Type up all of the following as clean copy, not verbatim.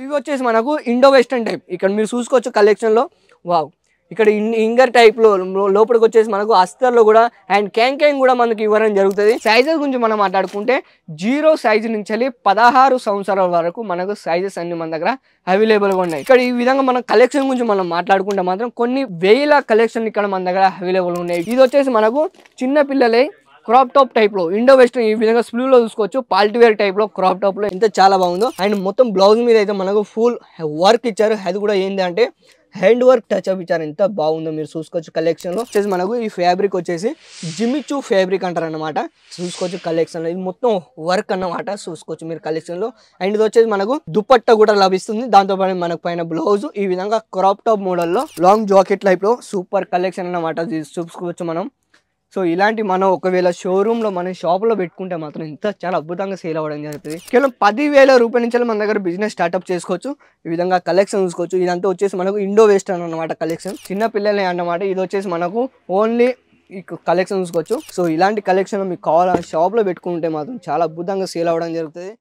ఇవి వచ్చేసి మనకు ఇండో వెస్టర్న్ టైప్. ఇక్కడ మీరు చూసుకోవచ్చు కలెక్షన్లో. వావ్, ఇక్కడ ఇంగర్ టైప్లో లోపలికి వచ్చేసి మనకు అస్తర్లో కూడా అండ్ క్యాంగ్ కూడా మనకి ఇవ్వడం జరుగుతుంది. సైజెస్ గురించి మనం మాట్లాడుకుంటే 0 సైజు నుంచి 16 సంవత్సరాల వరకు మనకు సైజెస్ అన్ని మన దగ్గర అవైలబుల్గా ఉన్నాయి. ఇక్కడ ఈ విధంగా మన కలెక్షన్ గురించి మనం మాట్లాడుకుంటే మాత్రం కొన్ని వేల కలెక్షన్ ఇక్కడ మన దగ్గర అవైలబుల్ ఉన్నాయి. ఇది వచ్చేసి మనకు చిన్న పిల్లలే క్రాప్ టాప్ టైప్ లో ఇండో వెస్టర్న్ ఈ విధంగా స్లీవ్ లో చూసుకోవచ్చు. పార్టీ వేర్ టైప్ లో క్రాప్ టాప్ లో ఎంత చాలా బాగుందో. అండ్ మొత్తం బ్లౌజ్ మీద అయితే మనకు ఫుల్ వర్క్ ఇచ్చారు. అది కూడా ఏంటి అంటే హ్యాండ్ వర్క్ టచ్ అప్ ఇచ్చారు. ఎంత బాగుందో మీరు చూసుకోవచ్చు. కలెక్షన్ లో వచ్చేసి మనకు ఈ ఫ్యాబ్రిక్ వచ్చేసి జిమిచూ ఫ్యాబ్రిక్ అంటారు అనమాట. చూసుకోవచ్చు కలెక్షన్ లో ఇది మొత్తం వర్క్ అన్నమాట. చూసుకోవచ్చు మీరు కలెక్షన్ లో. అండ్ ఇది వచ్చేసి మనకు దుపట్టా కూడా లభిస్తుంది. దాంతో పాటు మనకు పైన బ్లౌజ్ ఈ విధంగా క్రాప్ టాప్ మోడల్ లో లాంగ్ జాకెట్ టైప్ లో సూపర్ కలెక్షన్ అన్నమాట. చూసుకోవచ్చు మనం. సో ఇలాంటి మనం ఒకవేళ షోరూంలో మన షాప్లో పెట్టుకుంటే మాత్రం ఇంత చాలా అద్భుతంగా సేల్ అవ్వడం జరుగుతుంది. కేవలం 10,000 రూపాయల నుంచి మన దగ్గర బిజినెస్ స్టార్ట్అప్ చేసుకోవచ్చు. ఈ విధంగా కలెక్షన్ చూసుకోవచ్చు. ఇదంతా వచ్చేసి మనకు ఇండో వెస్టర్న్ అన్నమాట కలెక్షన్. చిన్న పిల్లలే అన్నమాట. ఇది వచ్చేసి మనకు ఓన్లీ ఈ కలెక్షన్ చూసుకోవచ్చు. సో ఇలాంటి కలెక్షన్ మీకు కావాలని షాప్లో పెట్టుకుంటే మాత్రం చాలా అద్భుతంగా సేల్ అవ్వడం జరుగుతుంది.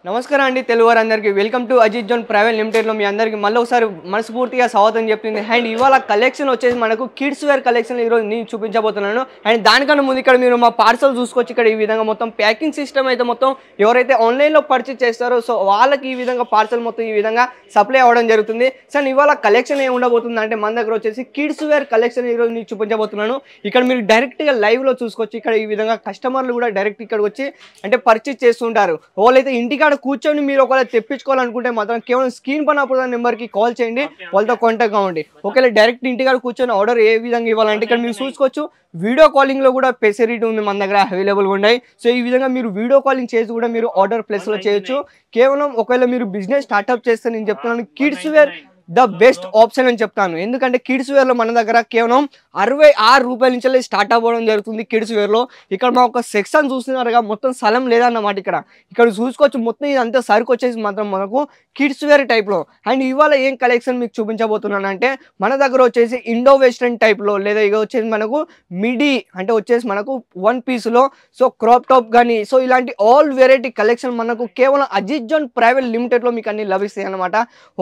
నమస్కారం అండి తెలుగువారు అందరికీ. Welcome to Ajith zone private లిమిటెడ్లో మీ అందరికీ మళ్ళీ ఒకసారి మనస్ఫూర్తిగా స్వాగతం చెప్తుంది. అండ్ ఇవాళ కలెక్షన్ వచ్చేసి మనకు కిడ్స్ వేర్ కలెక్షన్ ఈరోజు నేను చూపించబోతున్నాను. అండ్ దానికన్నా ముందు ఇక్కడ మీరు మా పార్సల్ చూసుకోవచ్చు. ఇక్కడ ఈ విధంగా మొత్తం ప్యాకింగ్ సిస్టమ్ అయితే మొత్తం ఎవరైతే ఆన్లైన్లో పర్చేస్ చేస్తారో సో వాళ్ళకి ఈ విధంగా పార్సల్ మొత్తం ఈ విధంగా సప్లై అవ్వడం జరుగుతుంది. సో ఇవాళ కలెక్షన్ ఏమి ఉండబోతుంది అంటే మన దగ్గర వచ్చేసి కిడ్స్ వేర్ కలెక్షన్ ఈరోజు నేను చూపించబోతున్నాను. ఇక్కడ మీరు డైరెక్ట్గా లైవ్లో చూసుకోవచ్చు. ఇక్కడ ఈ విధంగా కస్టమర్లు కూడా డైరెక్ట్ ఇక్కడికి వచ్చి అంటే పర్చేస్ చేస్తుంటారు. వాళ్ళైతే ఇంటికాడ కూర్చొని మీరు ఒకవేళ తెప్పించుకోవాలనుకుంటే మాత్రం కేవలం స్క్రీన్ పైన అప్పుడు నెంబర్కి కాల్ చేయండి, వాళ్ళతో కాంటాక్ట్ అవ్వండి. ఒకవేళ డైరెక్ట్ ఇంటికాడ కూర్చొని ఆర్డర్ ఏ విధంగా ఇవ్వాలంటే ఇక్కడ మీరు చూసుకోవచ్చు. వీడియో కాలింగ్లో కూడా ఫెసిలిటీ ఉంది మన దగ్గర అవైలబుల్గా ఉన్నాయి. సో ఈ విధంగా మీరు వీడియో కాలింగ్ చేసి కూడా మీరు ఆర్డర్ ప్లేస్లో చేయొచ్చు. కేవలం ఒకవేళ మీరు బిజినెస్ స్టార్ట్అప్ చేస్తే నేను చెప్తున్నాను kids wear the best option అని చెప్తాను. ఎందుకంటే కిడ్స్ వేర్లో మన దగ్గర కేవలం 66 రూపాయల నుంచి స్టార్ట్ అవ్వడం జరుగుతుంది. కిడ్స్ వేర్లో ఇక్కడ మా ఒక సెక్షన్ చూస్తున్నారుగా మొత్తం స్థలం లేదన్నమాట. ఇక్కడ చూసుకోవచ్చు. మొత్తం ఇదంతా సరుకు వచ్చేసి మాత్రం మనకు కిడ్స్ వేర్ టైప్లో. అండ్ ఇవాళ ఏం కలెక్షన్ మీకు చూపించబోతున్నాను అంటే మన దగ్గర వచ్చేసి ఇండో వెస్టర్న్ టైప్లో లేదా ఇక వచ్చేసి మనకు మిడీ అంటే వచ్చేసి మనకు 1 పీస్లో సో క్రాప్ టాప్ కానీ సో ఇలాంటి ఆల్ వెరైటీ కలెక్షన్ మనకు కేవలం అజిత్ జోన్ ప్రైవేట్ లిమిటెడ్లో మీకు అన్ని లభిస్తాయి అన్నమాట.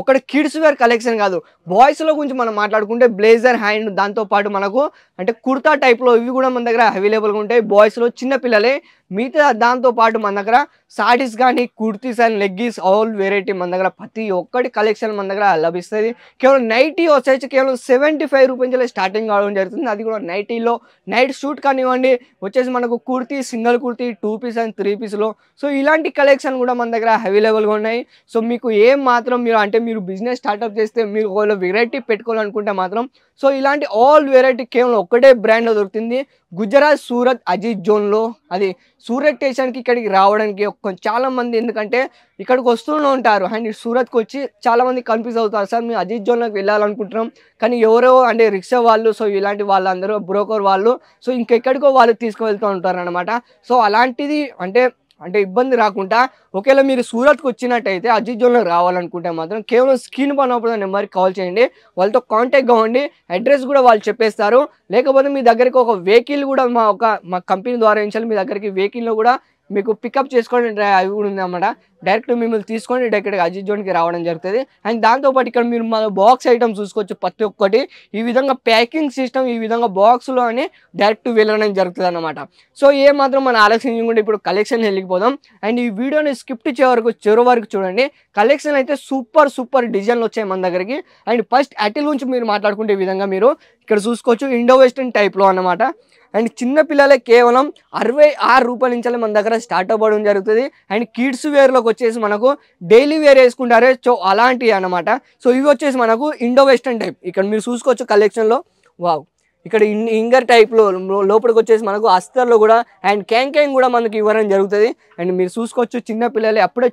ఒకటి కిడ్స్ వేర్ కలెక్షన్ కాదు, బాయ్స్లో గురించి మనం మాట్లాడుకుంటే బ్లేజర్ హ్యాండ్ దాంతోపాటు మనకు అంటే కుర్తా టైప్లో ఇవి కూడా మన దగ్గర అవైలబుల్గా ఉంటాయి. బాయ్స్లో చిన్నపిల్లలే. మిగతా దాంతోపాటు మన దగ్గర సారీస్ కానీ kurtis and leggings all variety మన దగ్గర ప్రతి ఒక్కటి కలెక్షన్ మన దగ్గర లభిస్తుంది. కేవలం నైటీ వచ్చేసి కేవలం 75 రూపాయలు స్టార్టింగ్ కావడం జరుగుతుంది. అది కూడా నైటీలో నైట్ షూట్ కానివ్వండి వచ్చేసి మనకు kurti single kurti 2 piece and 3 పీస్లో సో ఇలాంటి కలెక్షన్ కూడా మన దగ్గర అవైలబుల్గా ఉన్నాయి. సో మీకు ఏం మాత్రం మీరు అంటే మీరు బిజినెస్ స్టార్ట్అప్ చేస్తే మీరు ఒకవేళ వెరైటీ పెట్టుకోవాలనుకుంటే మాత్రం సో ఇలాంటి ఆల్ వెరైటీ కేవలం ఒక్కటే బ్రాండ్లో దొరుకుతుంది. గుజరాత్ సూరత్ అజిత్ జోన్లో. అది సూరత్ స్టేషన్కి ఇక్కడికి రావడానికి చాలా మంది ఎందుకంటే ఇక్కడికి వస్తూనే ఉంటారు. అండ్ సూరత్కి వచ్చి చాలామంది కన్ఫ్యూజ్ అవుతారు. సార్ మేము అజిత్ జోన్లోకి వెళ్ళాలనుకుంటున్నాం కానీ ఎవరో అంటే రిక్షా వాళ్ళు సో ఇలాంటి వాళ్ళందరూ బ్రోకర్ వాళ్ళు సో ఇంకెక్కడికో వాళ్ళు తీసుకువెళ్తూ ఉంటారు అనమాట. సో అలాంటిది అంటే ఇబ్బంది రాకుండా ఒకవేళ మీరు సూరత్కి వచ్చినట్టయితే అజిత్ జోన్లోకి రావాలనుకుంటే మాత్రం కేవలం స్క్రీన్ పైన నెంబర్కి కాల్ చేయండి, వాళ్ళతో కాంటాక్ట్ కావండి. అడ్రస్ కూడా వాళ్ళు చెప్పేస్తారు. లేకపోతే మీ దగ్గరికి ఒక వెహికల్ కూడా మా కంపెనీ ద్వారా ఇచ్చాలి. మీ దగ్గరికి వెహికల్లో కూడా మీకు పికప్ చేసుకోండి అవి కూడా ఉందన్నమాట. డైరెక్ట్ మిమ్మల్ని తీసుకొని డైరెక్ట్గా అజిత్ జోన్కి రావడం జరుగుతుంది. అండ్ దాంతోపాటు ఇక్కడ మీరు మన బాక్స్ ఐటమ్ చూసుకోవచ్చు. ప్రతి ఒక్కటి ఈ విధంగా ప్యాకింగ్ సిస్టమ్ ఈ విధంగా బాక్స్లో అని డైరెక్ట్ వెళ్ళడం జరుగుతుంది అన్నమాట. సో ఏ మాత్రం మన ఆలోచించకుండా ఇప్పుడు కలెక్షన్ వెళ్ళిపోదాం. అండ్ ఈ వీడియోని స్కిప్ చివరి వరకు చూడండి. కలెక్షన్ అయితే సూపర్ డిజైన్లు వచ్చాయి మన దగ్గరికి. అండ్ ఫస్ట్ అటిల్ గురించి మీరు మాట్లాడుకుంటే ఈ విధంగా మీరు ఇక్కడ చూసుకోవచ్చు. ఇండో వెస్టర్న్ టైప్లో అన్నమాట. అండ్ చిన్న పిల్లలే కేవలం 66 రూపాయల నుంచి మన దగ్గర స్టార్ట్ అవ్వడం జరుగుతుంది. అండ్ కిడ్స్ వేర్లోకి వచ్చేసి మనకు డైలీ వేర్ వేసుకుంటారే సో అలాంటివి అన్నమాట. సో ఇవి వచ్చేసి మనకు ఇండో వెస్టర్న్ టైప్. ఇక్కడ మీరు చూసుకోవచ్చు కలెక్షన్లో. వావ్, ఇక్కడ ఇంగర్ టైప్లో లోపలికి వచ్చేసి మనకు అస్తర్లో కూడా అండ్ క్యాంగ్ కూడా మనకి ఇవ్వడం జరుగుతుంది. అండ్ మీరు చూసుకోవచ్చు చిన్న పిల్లలే అప్పుడే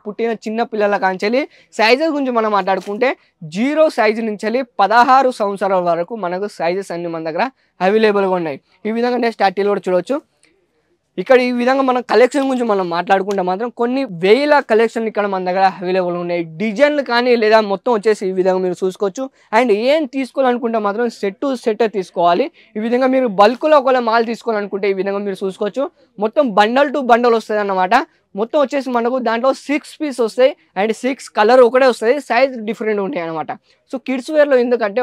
పుట్టిన చిన్న పిల్లల కాంచెలి. సైజెస్ గురించి మనం మాట్లాడుకుంటే 0 సైజు నుంచి 16 సంవత్సరాల వరకు మనకు సైజెస్ అన్ని మన దగ్గర అవైలబుల్గా ఉన్నాయి. ఈ విధంగా నెక్స్ట్ అటిల్ కూడా చూడవచ్చు. ఇక్కడ ఈ విధంగా మనం కలెక్షన్ గురించి మనం మాట్లాడుకుంటే మాత్రం కొన్ని వేల కలెక్షన్ ఇక్కడ మన దగ్గర అవైలబుల్ ఉన్నాయి. డిజైన్లు కానీ లేదా మొత్తం వచ్చేసి ఈ విధంగా మీరు చూసుకోవచ్చు. అండ్ ఏం తీసుకోవాలనుకుంటే మాత్రం సెట్ టు సెట్ తీసుకోవాలి. ఈ విధంగా మీరు బల్క్లో ఒకవేళ మాల్ తీసుకోవాలనుకుంటే ఈ విధంగా మీరు చూసుకోవచ్చు. మొత్తం బండల్ టు బండల్ వస్తుంది అన్నమాట. మొత్తం వచ్చేసి మనకు దాంట్లో 6 పీస్ వస్తాయి అండ్ 6 కలర్ ఒకటే వస్తుంది, సైజ్ డిఫరెంట్ ఉంటాయి అనమాట. సో కిడ్స్ వేర్లో ఎందుకంటే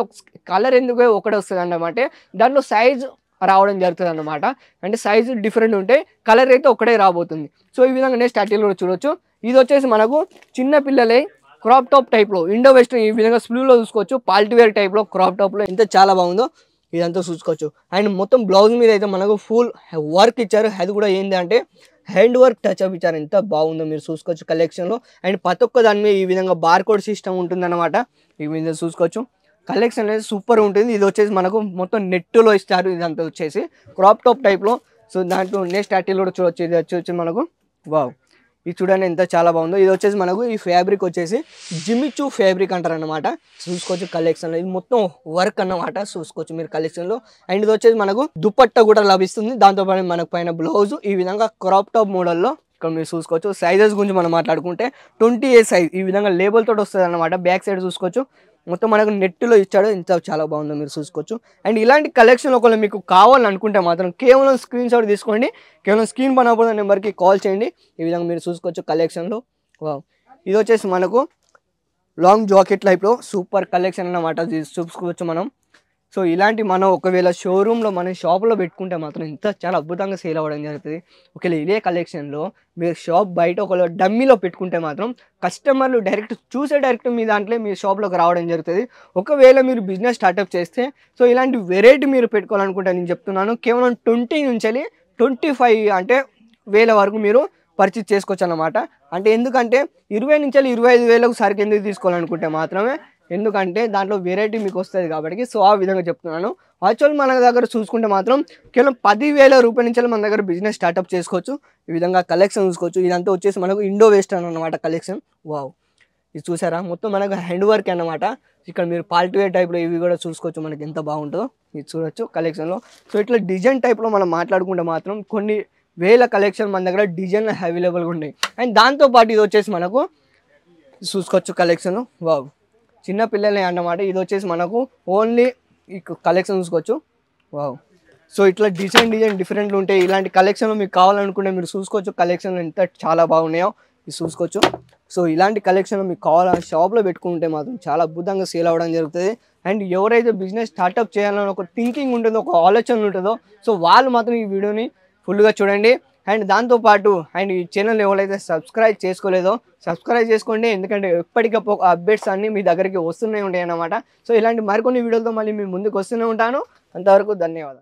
కలర్ ఎందుకు ఒకటే వస్తుంది అన్నమాట, దాంట్లో సైజ్ రావడం జరుగుతుంది అన్నమాట. అంటే సైజు డిఫరెంట్ ఉంటే కలర్ అయితే ఒకటే రాబోతుంది. సో ఈ విధంగా నెక్స్ట్ ఆర్టికల్ కూడా చూడొచ్చు. ఇది వచ్చేసి మనకు చిన్న పిల్లలే క్రాప్ టాప్ టైప్లో ఇండో వెస్టర్న్ ఈ విధంగా స్లీవ్లో చూసుకోవచ్చు. పార్టీ వేర్ టైప్లో క్రాప్ టాప్లో ఎంత చాలా బాగుందో ఇదంతా చూసుకోవచ్చు. అండ్ మొత్తం బ్లౌజ్ మీద అయితే మనకు ఫుల్ వర్క్ ఇచ్చారు. అది కూడా ఏంటంటే హ్యాండ్ వర్క్ టచ్ అప్ ఇచ్చారు. ఎంత బాగుందో మీరు చూసుకోవచ్చు కలెక్షన్లో. అండ్ ప్రతి ఒక్క దాని మీద ఈ విధంగా బార్కోడ్ సిస్టమ్ ఉంటుందన్నమాట. ఈ విధంగా చూసుకోవచ్చు. కలెక్షన్ అనేది సూపర్ ఉంటుంది. ఇది వచ్చేసి మనకు మొత్తం నెట్లో ఇస్తారు. ఇదంతా వచ్చేసి క్రాప్ టాప్ టైప్లో. సో దాంట్లో నెక్స్ట్ ఆర్టికల్ కూడా చూడొచ్చు. ఇది వచ్చి మనకు వావ్, ఇది చూడండి ఎంత చాలా బాగుందో. ఇది వచ్చేసి మనకు ఈ ఫ్యాబ్రిక్ వచ్చేసి జిమిచూ ఫ్యాబ్రిక్ అంటారు అన్నమాట. చూసుకోవచ్చు కలెక్షన్లో ఇది మొత్తం వర్క్ అన్నమాట. చూసుకోవచ్చు మీరు కలెక్షన్లో. అండ్ ఇది వచ్చేసి మనకు దుపట్టా కూడా లభిస్తుంది. దాంతోపాటు మనకు పైన బ్లౌజ్ ఈ విధంగా క్రాప్ టాప్ మోడల్లో ఇక్కడ మీరు చూసుకోవచ్చు. సైజెస్ గురించి మనం మాట్లాడుకుంటే 20A సైజ్ ఈ విధంగా లేబుల్ తోటి వస్తుంది అన్నమాట. బ్యాక్ సైడ్ చూసుకోవచ్చు మొత్తం మనకు నెట్లో ఇచ్చాడు. ఇంత చాలా బాగుందో మీరు చూసుకోవచ్చు. అండ్ ఇలాంటి కలెక్షన్ ఒకవేళ మీకు కావాలనుకుంటే మాత్రం కేవలం స్క్రీన్ షాట్ తీసుకోండి. కేవలం స్క్రీన్ పనకపోతే నెంబర్కి కాల్ చేయండి. ఈ విధంగా మీరు చూసుకోవచ్చు కలెక్షన్లో. వావ్, ఇది వచ్చేసి మనకు లాంగ్ జాకెట్ టైప్లో సూపర్ కలెక్షన్ అన్నమాట. చూసుకోవచ్చు మనం. సో ఇలాంటి మనం ఒకవేళ షోరూంలో మన షాప్లో పెట్టుకుంటే మాత్రం ఇంత చాలా అద్భుతంగా సేల్ అవ్వడం జరుగుతుంది. ఒకవేళ ఇదే కలెక్షన్లో మీరు షాప్ బయట ఒకవేళ డమ్మీలో పెట్టుకుంటే మాత్రం కస్టమర్లు డైరెక్ట్ మీ దాంట్లో మీ షాప్లోకి రావడం జరుగుతుంది. ఒకవేళ మీరు బిజినెస్ స్టార్ట్అప్ చేస్తే సో ఇలాంటి వెరైటీ మీరు పెట్టుకోవాలనుకుంటే నేను చెప్తున్నాను కేవలం 20 నుంచి 25 అంటే వేల వరకు మీరు పర్చేజ్ చేసుకోవచ్చు అన్నమాట. అంటే ఎందుకంటే 20 నుంచి 25,000 సరికి ఎందుకు తీసుకోవాలనుకుంటే మాత్రమే, ఎందుకంటే దాంట్లో వెరైటీ మీకు వస్తుంది కాబట్టి. సో ఆ విధంగా చెప్తున్నాను. యాక్చువల్ మన దగ్గర చూసుకుంటే మాత్రం కేవలం 10,000 రూపాయల నుంచి మన దగ్గర బిజినెస్ స్టార్ట్అప్ చేసుకోవచ్చు. ఈ విధంగా కలెక్షన్ చూసుకోవచ్చు. ఇదంతా వచ్చేసి మనకు ఇండో వెస్టర్న్ అన్నమాట కలెక్షన్. వావ్, ఇది చూసారా మొత్తం మనకు హ్యాండ్ వర్క్ అన్నమాట. ఇక్కడ మీరు పార్టీ వేర్ టైప్లో ఇవి కూడా చూసుకోవచ్చు మనకి ఎంత బాగుంటుందో. ఇది చూడొచ్చు కలెక్షన్లో. సో ఇట్లా డిజైన్ టైప్లో మనం మాట్లాడుకుంటే మాత్రం కొన్ని వేల కలెక్షన్ మన దగ్గర డిజైన్లు అవైలబుల్గా ఉన్నాయి. అండ్ దాంతోపాటు ఇది వచ్చేసి మనకు చూసుకోవచ్చు కలెక్షన్. వావ్, చిన్న పిల్లలే అన్నమాట. ఇది వచ్చేసి మనకు ఓన్లీ ఈ కలెక్షన్ చూసుకోవచ్చు. వావ్, సో ఇట్లా డిజైన్ డిఫరెంట్లు ఉంటాయి. ఇలాంటి కలెక్షన్లు మీకు కావాలనుకుంటే మీరు చూసుకోవచ్చు కలెక్షన్లు ఎంత చాలా బాగున్నాయో ఇది చూసుకోవచ్చు. సో ఇలాంటి కలెక్షన్లు మీకు కావాలని షాప్లో పెట్టుకుంటే మాత్రం చాలా అద్భుతంగా సేల్ అవ్వడం జరుగుతుంది. అండ్ ఎవరైతే బిజినెస్ స్టార్ట్అప్ చేయాలని ఒక థింకింగ్ ఉంటుందో, ఒక ఆలోచన ఉంటుందో, సో వాళ్ళు మాత్రం ఈ వీడియోని ఫుల్గా చూడండి. అండ్ దాంతోపాటు అండ్ ఈ ఛానల్ ఎవరైతే సబ్స్క్రైబ్ చేసుకోలేదో సబ్స్క్రైబ్ చేసుకోండి. ఎందుకంటే ఎప్పటికప్పుడు అప్డేట్స్ అన్నీ మీ దగ్గరికి వస్తూనే ఉంటాయి అన్నమాట. సో ఇలాంటి మరికొన్ని వీడియోలతో మళ్ళీ మీ ముందుకు వస్తూనే ఉంటాను. అంతవరకు ధన్యవాదాలు.